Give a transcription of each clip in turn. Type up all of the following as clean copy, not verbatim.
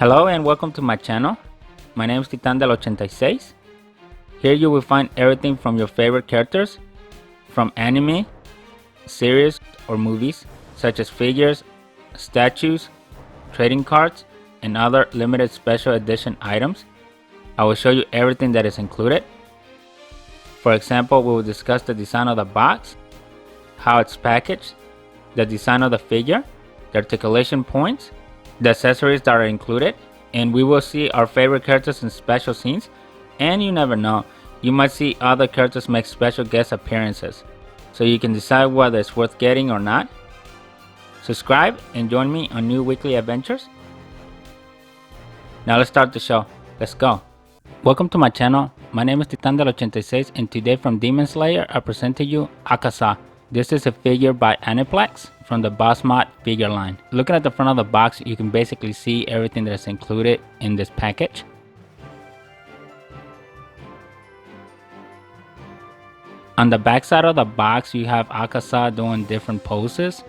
Hello and welcome to my channel. My name is Titan del 86. Here you will find everything from your favorite characters, from anime, series, or movies, such as figures, statues, trading cards, and other limited special edition items. I will show you everything that is included. For example, we will discuss the design of the box, how it's packaged, the design of the figure, the articulation points, the accessories that are included, and we will see our favorite characters in special scenes. And you never know, you might see other characters make special guest appearances, so you can decide whether it's worth getting or not. Subscribe and join me on new weekly adventures. Now let's start the show. Let's go. Welcome to my channel. My name is Titan del 86, and today from Demon Slayer I present to you Akaza. This is a figure by Aniplex from the BUZZmod figure line. Looking at the front of the box, you can basically see everything that is included in this package. On the back side of the box, you have Akaza doing different poses,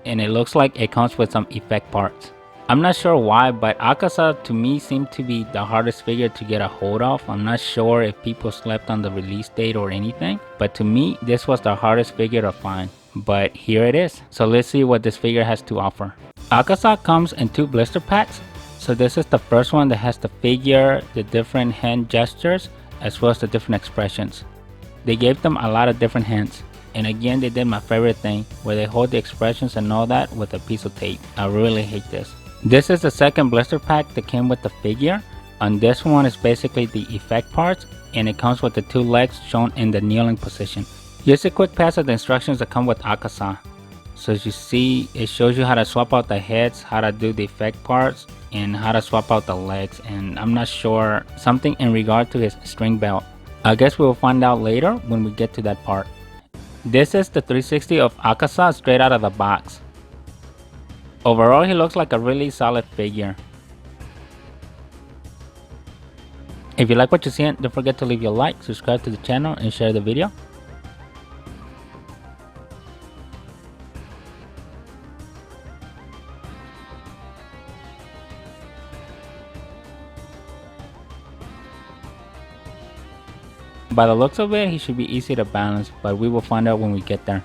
and it looks like it comes with some effect parts. I'm not sure why, but Akaza to me seemed to be the hardest figure to get a hold of. I'm not sure if people slept on the release date or anything, but to me this was the hardest figure to find. But here it is. So let's see what this figure has to offer. Akaza comes in 2 blister packs. So this is the first one that has the figure, the different hand gestures, as well as the different expressions. They gave them a lot of different hands. And again, they did my favorite thing, where they hold the expressions and all that with a piece of tape. I really hate this. This is the second blister pack that came with the figure. On this one is basically the effect parts, and it comes with the 2 legs shown in the kneeling position. Here's a quick pass of the instructions that come with Akaza. So as you see, it shows you how to swap out the heads, how to do the effect parts, and how to swap out the legs. And I'm not sure, something in regard to his string belt. I guess we'll find out later when we get to that part. This is the 360 of Akaza straight out of the box. Overall, he looks like a really solid figure. If you like what you see, don't forget to leave your like, subscribe to the channel, and share the video. By the looks of it, he should be easy to balance, but we will find out when we get there.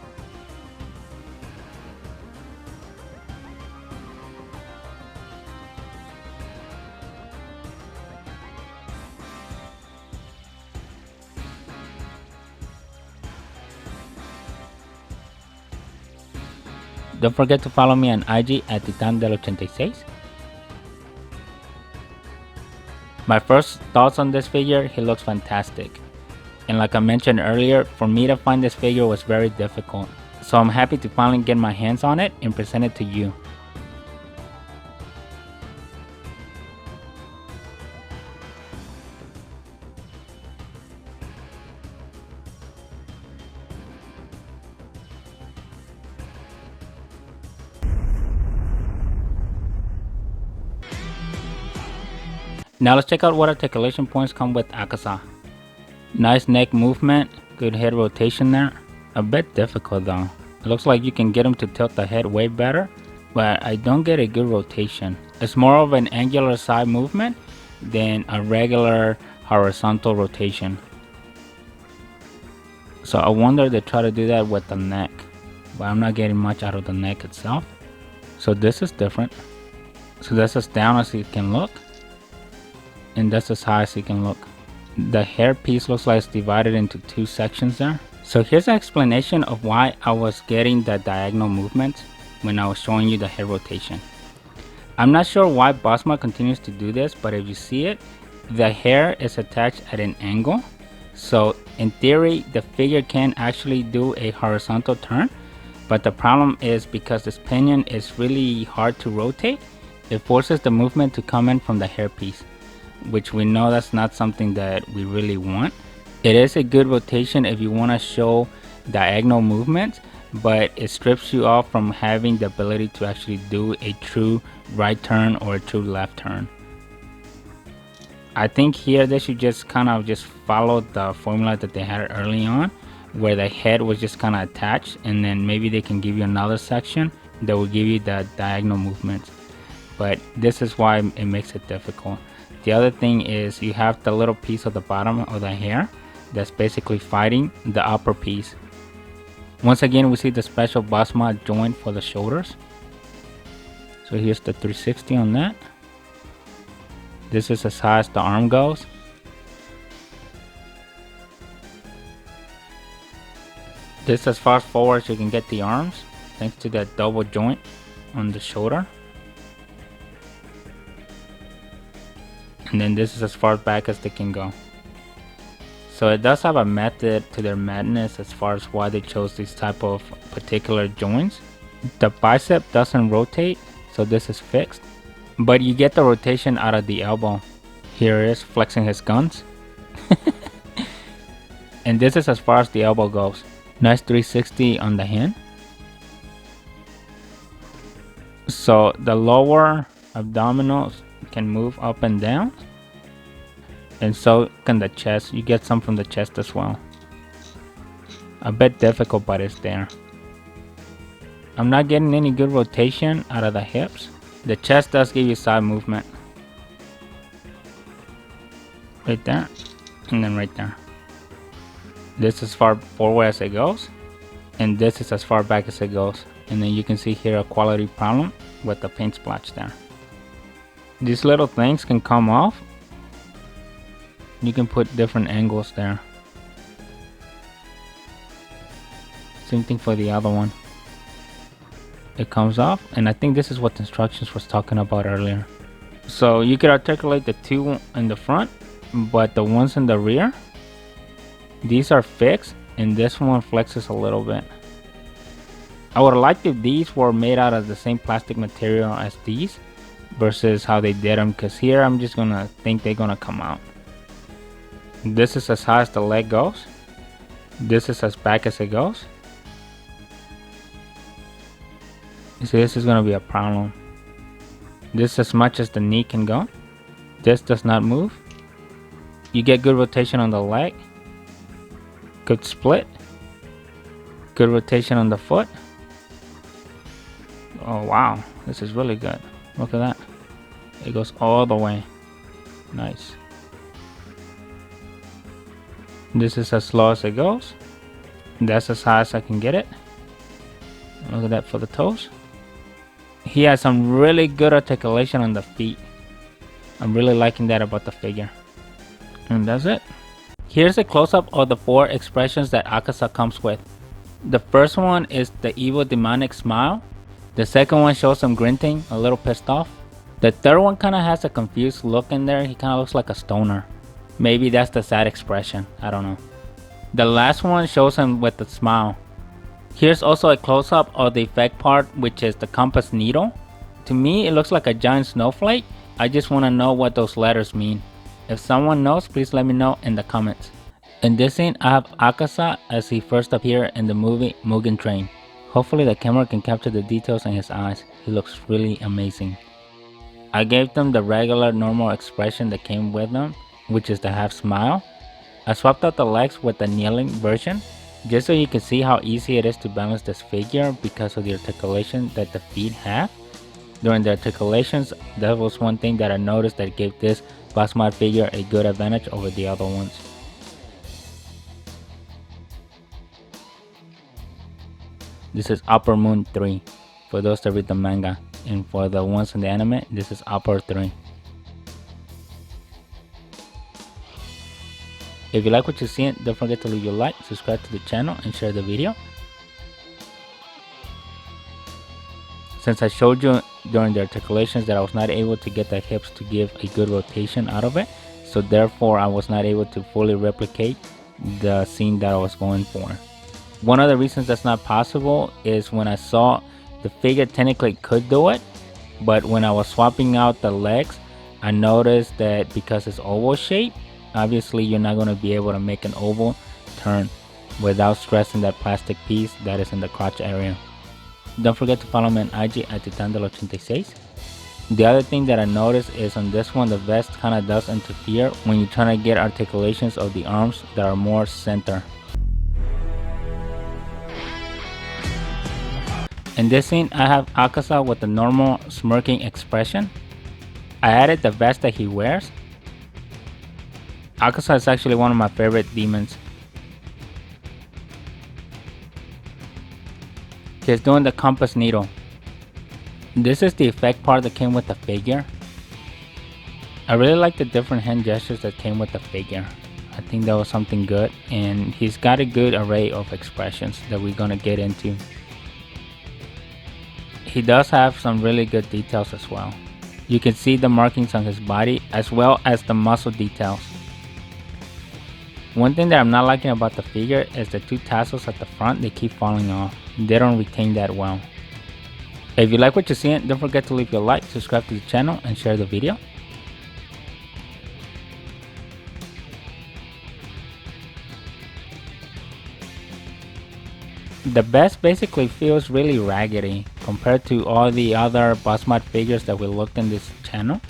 Don't forget to follow me on IG at Titan del 86. My first thoughts on this figure, he looks fantastic. And like I mentioned earlier, for me to find this figure was very difficult. So I'm happy to finally get my hands on it and present it to you. Now let's check out what articulation points come with Akaza. Nice neck movement, good head rotation there. A bit difficult though. It looks like you can get him to tilt the head way better, but I don't get a good rotation. It's more of an angular side movement than a regular horizontal rotation. So I wonder if they try to do that with the neck, but I'm not getting much out of the neck itself. So this is different. So that's as down as it can look, and that's as high as it can look. The hair piece looks like it's divided into 2 sections there. So here's an explanation of why I was getting the diagonal movement when I was showing you the head rotation. I'm not sure why BUZZmod continues to do this, but if you see it, the hair is attached at an angle. So in theory, the figure can actually do a horizontal turn, but the problem is because this pinion is really hard to rotate, it forces the movement to come in from the hair piece, which we know that's not something that we really want. It is a good rotation if you want to show diagonal movements, but it strips you off from having the ability to actually do a true right turn or a true left turn. I think here they should just kind of just follow the formula that they had early on, where the head was just kind of attached, and then maybe they can give you another section that will give you the diagonal movements. but this is why it makes it difficult. The other thing is you have the little piece of the bottom of the hair that's basically fighting the upper piece. Once again, we see the special BUZZmod joint for the shoulders. So here's the 360 on that. This is as high as the arm goes. This is as far forward as you can get the arms, thanks to that double joint on the shoulder. And then this is as far back as they can go. So it does have a method to their madness as far as why they chose these type of particular joints. The bicep doesn't rotate, so this is fixed. But you get the rotation out of the elbow. Here he is flexing his guns. And this is as far as the elbow goes. Nice 360 on the hand. So the lower abdominals can move up and down. And so can the chest. You get some from the chest as well. A bit difficult, but it's there. I'm not getting any good rotation out of the hips. The chest does give you side movement. Right there. And then right there. This is as far forward as it goes. And this is as far back as it goes. And then you can see here a quality problem with the paint splotch there. These little things can come off. You can put different angles there. Same thing for the other one. It comes off, and I think this is what the instructions was talking about earlier. So you can articulate the two in the front, but the ones in the rear, these are fixed, and this one flexes a little bit. I would like if these were made out of the same plastic material as these versus how they did them, because here I'm just gonna think they're gonna come out. This is as high as the leg goes. This is as back as it goes. So this is going to be a problem. This is as much as the knee can go. This does not move. You get good rotation on the leg. Good split. Good rotation on the foot. Oh wow, this is really good. Look at that. It goes all the way. Nice. This is as slow as it goes. That's as high as I can get it. Look at that for the toes. He has some really good articulation on the feet. I'm really liking that about the figure. And that's it. Here's a close-up of the 4 expressions that Akaza comes with. The first one is the evil demonic smile. The second one shows him grunting, a little pissed off. The third one kind of has a confused look in there. He kind of looks like a stoner. Maybe that's the sad expression. I don't know. The last one shows him with a smile. Here's also a close-up of the effect part, which is the compass needle. To me, it looks like a giant snowflake. I just want to know what those letters mean. If someone knows, please let me know in the comments. In this scene, I have Akaza as he first appeared in the movie Mugen Train. Hopefully the camera can capture the details in his eyes. He looks really amazing. I gave them the regular normal expression that came with them, which is the half smile. I swapped out the legs with the kneeling version, just so you can see how easy it is to balance this figure because of the articulation that the feet have. During the articulations, that was one thing that I noticed that gave this BUZZmod figure a good advantage over the other ones. This is Upper Moon 3 for those that read the manga, and for the ones in the anime, this is Upper 3. If you like what you're seeing, don't forget to leave your like, subscribe to the channel, and share the video. Since I showed you during the articulations that I was not able to get the hips to give a good rotation out of it, so therefore I was not able to fully replicate the scene that I was going for. One of the reasons that's not possible is when I saw the figure technically could do it, but when I was swapping out the legs, I noticed that because it's oval shape, obviously you're not going to be able to make an oval turn without stressing that plastic piece that is in the crotch area. Don't forget to follow me on IG at Titandel86. The other thing that I noticed is on this one, the vest kind of does interfere when you're trying to get articulations of the arms that are more center. In this scene, I have Akaza with the normal smirking expression. I added the vest that he wears. Akaza is actually one of my favorite demons. He's doing the compass needle. This is the effect part that came with the figure. I really like the different hand gestures that came with the figure. I think that was something good, and he's got a good array of expressions that we're gonna get into. He does have some really good details as well. You can see the markings on his body as well as the muscle details. One thing that I'm not liking about the figure is the two tassels at the front, they keep falling off. They don't retain that well. If you like what you're seeing, don't forget to leave your like, subscribe to the channel, and share the video. The vest basically feels really raggedy compared to all the other BUZZmod figures that we looked in this channel.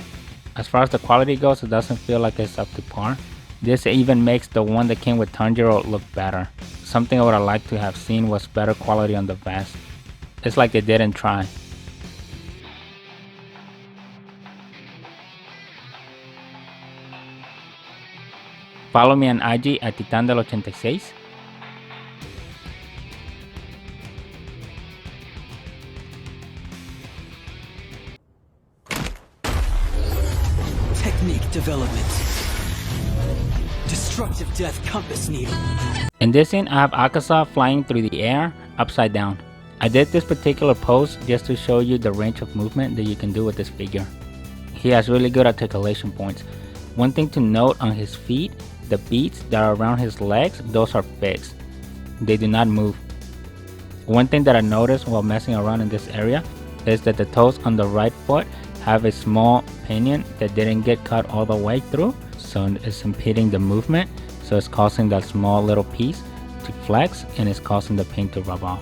As far as the quality goes, it doesn't feel like it's up to par. This even makes the one that came with Tanjiro look better. Something I would have liked to have seen was better quality on the vest. It's like they didn't try. Follow me on IG at Titandel86. Technique development. Destructive death compass needle. In this scene, I have Akaza flying through the air upside down. I did this particular pose just to show you the range of movement that you can do with this figure. He has really good articulation points. One thing to note on his feet, the beads that are around his legs, those are fixed. They do not move. One thing that I noticed while messing around in this area is that the toes on the right foot have a small pinion that didn't get cut all the way through, so it's impeding the movement, so it's causing that small little piece to flex and it's causing the paint to rub off.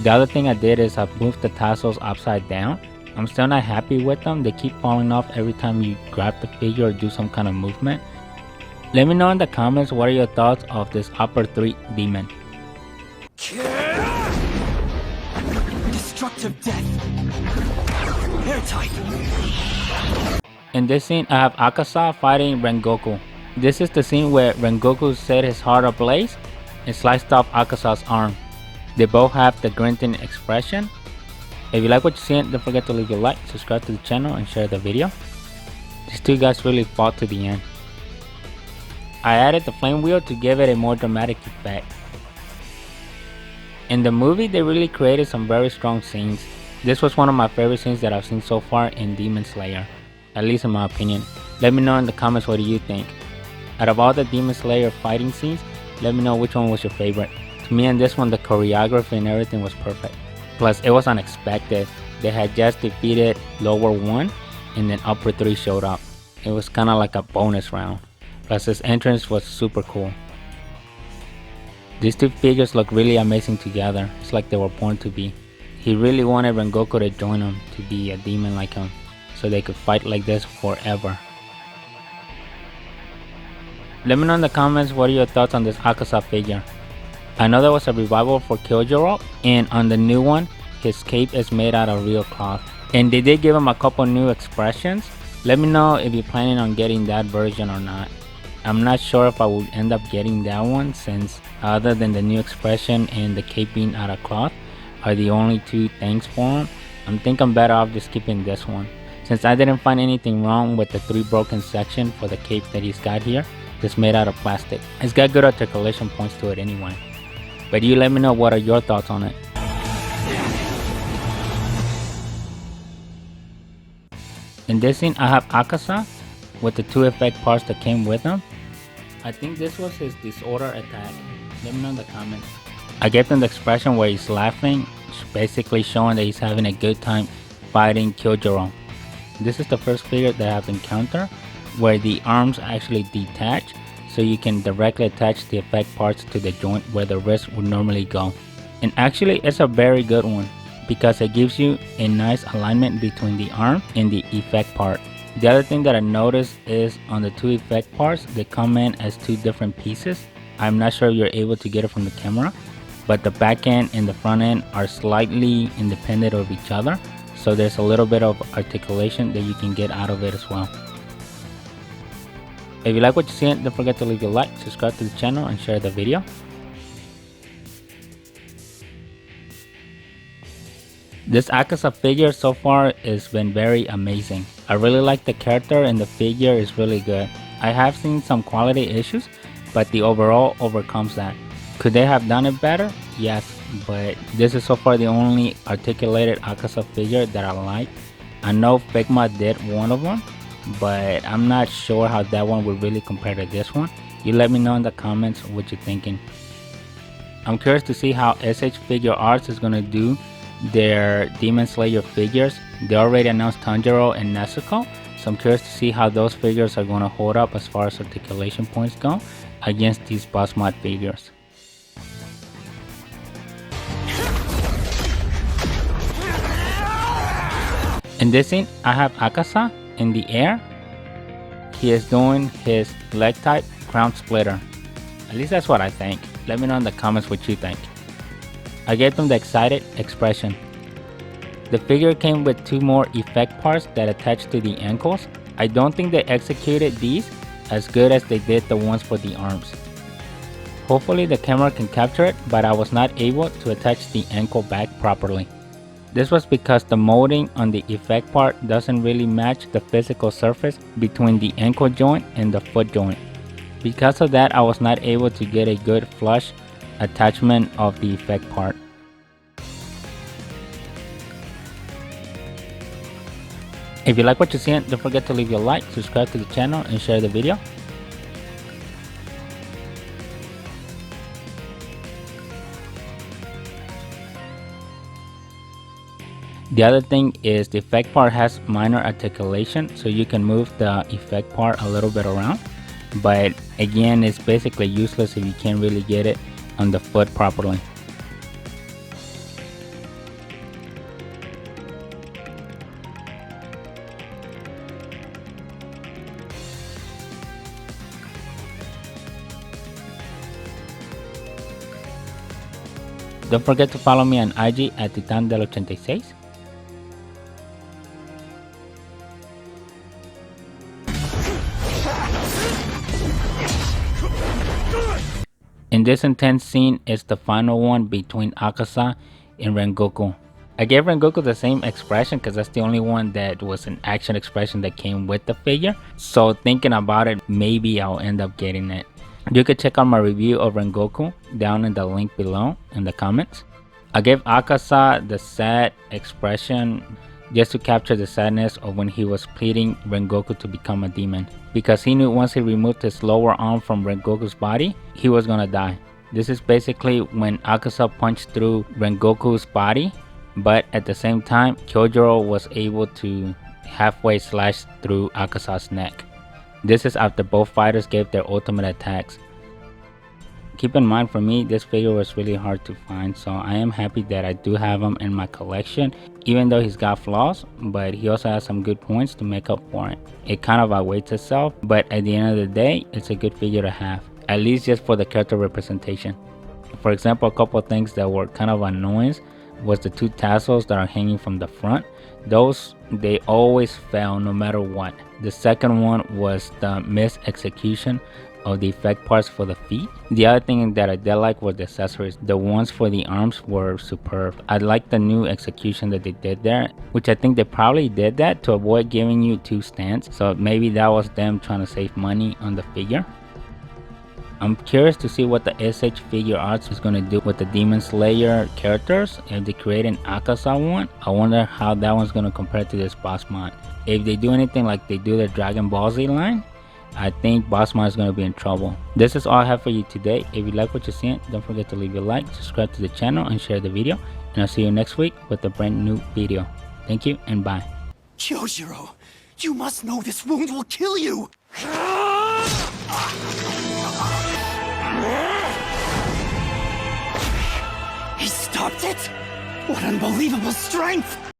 The other thing I did is I moved the tassels upside down. I'm still not happy with them. They keep falling off every time you grab the figure or do some kind of movement. Let me know in the comments what are your thoughts of this upper 3 demon. Destructive death. Airtight. In this scene, I have Akaza fighting Rengoku. This is the scene where Rengoku set his heart ablaze and sliced off Akaza's arm. They both have the grinning expression. If you like what you're seeing, don't forget to leave a like, subscribe to the channel, and share the video. These two guys really fought to the end. I added the flame wheel to give it a more dramatic effect. In the movie, they really created some very strong scenes. This was one of my favorite scenes that I've seen so far in Demon Slayer, at least in my opinion. Let me know in the comments what do you think. Out of all the Demon Slayer fighting scenes, let me know which one was your favorite. To me, in this one, the choreography and everything was perfect. Plus, it was unexpected. They had just defeated lower 1 and then upper 3 showed up. It was kind of like a bonus round. Plus, his entrance was super cool. These two figures look really amazing together. It's like they were born to be. He really wanted Rengoku to join him to be a demon like him, so they could fight like this forever. Let me know in the comments what are your thoughts on this Akaza figure. I know there was a revival for Kyojuro, and on the new one, his cape is made out of real cloth. And they did give him a couple new expressions. Let me know if you're planning on getting that version or not. I'm not sure if I will end up getting that one, since other than the new expression and the cape being out of cloth are the only two things for him. I think I'm better off just keeping this one, since I didn't find anything wrong with the 3 broken section for the cape that he's got here. It's made out of plastic. It's got good articulation points to it anyway. But you let me know what are your thoughts on it. In this scene, I have Akaza with the 2 effect parts that came with him. I think this was his disorder attack. Let me know in the comments. I gave him the expression where he's laughing, basically showing that he's having a good time fighting Kyojuro. This is the first figure that I've encountered where the arms actually detach, so you can directly attach the effect parts to the joint where the wrist would normally go. And actually, it's a very good one because it gives you a nice alignment between the arm and the effect part. The other thing that I noticed is on the 2 effect parts, they come in as 2 different pieces. I'm not sure if you're able to get it from the camera, but the back end and the front end are slightly independent of each other, so there's a little bit of articulation that you can get out of it as well. If you like what you see, don't forget to leave a like, subscribe to the channel, and share the video. This Akaza figure so far has been very amazing. I really like the character and the figure is really good. I have seen some quality issues, but the overall overcomes that. Could they have done it better? Yes, but this is so far the only articulated Akaza figure that I like. I know Figma did one of them, but I'm not sure how that one would really compare to this one. You let me know in the comments what you're thinking. I'm curious to see how s.h.figuarts is gonna do their Demon Slayer figures. They already announced Tanjiro and Nezuko, so I'm curious to see how those figures are gonna hold up as far as articulation points go against these BUZZmod figures. In this scene, I have Akaza in the air. He is doing his leg type crown splitter. At least that's what I think. Let me know in the comments what you think. I gave them the excited expression. The figure came with 2 more effect parts that attach to the ankles. I don't think they executed these as good as they did the ones for the arms. Hopefully the camera can capture it, but I was not able to attach the ankle back properly. This was because the molding on the effect part doesn't really match the physical surface between the ankle joint and the foot joint. Because of that, I was not able to get a good flush attachment of the effect part. If you like what you see, don't forget to leave your like, subscribe to the channel, and share the video. The other thing is the effect part has minor articulation, so you can move the effect part a little bit around, but again it's basically useless if you can't really get it on the foot properly. Don't forget to follow me on IG at Titan del 86. In this intense scene is the final one between Akaza and Rengoku. I gave Rengoku the same expression because that's the only one that was an action expression that came with the figure. So thinking about it, maybe I'll end up getting it. You could check out my review of Rengoku down in the link below in the comments. I gave Akaza the sad expression just to capture the sadness of when he was pleading Rengoku to become a demon, because he knew once he removed his lower arm from Rengoku's body, he was gonna die. This is basically when Akaza punched through Rengoku's body, but at the same time, Kyojuro was able to halfway slash through Akaza's neck. This is after both fighters gave their ultimate attacks. Keep in mind, for me, this figure was really hard to find, so I am happy that I do have him in my collection, even though he's got flaws, but he also has some good points to make up for it. It kind of outweighs itself, but at the end of the day, it's a good figure to have, at least just for the character representation. For example, a couple of things that were kind of annoying was the 2 tassels that are hanging from the front. Those, they always fail no matter what. The second one was the missed execution of the effect parts for the feet. The other thing that I did like was the accessories. The ones for the arms were superb. I like the new execution that they did there, which I think they probably did that to avoid giving you 2 stands, so maybe that was them trying to save money on the figure. I'm curious to see what the s.h.figuarts is going to do with the Demon Slayer characters. If they create an Akaza one, I wonder how that one's going to compare to this BUZZmod. If they do anything like they do the Dragon Ball Z line, I think BUZZmod is going to be in trouble. This is all I have for you today. If you like what you're seeing, don't forget to leave your like, subscribe to the channel, and share the video. And I'll see you next week with a brand new video. Thank you and bye. Kyojuro, you must know this wound will kill you! He stopped it? What unbelievable strength!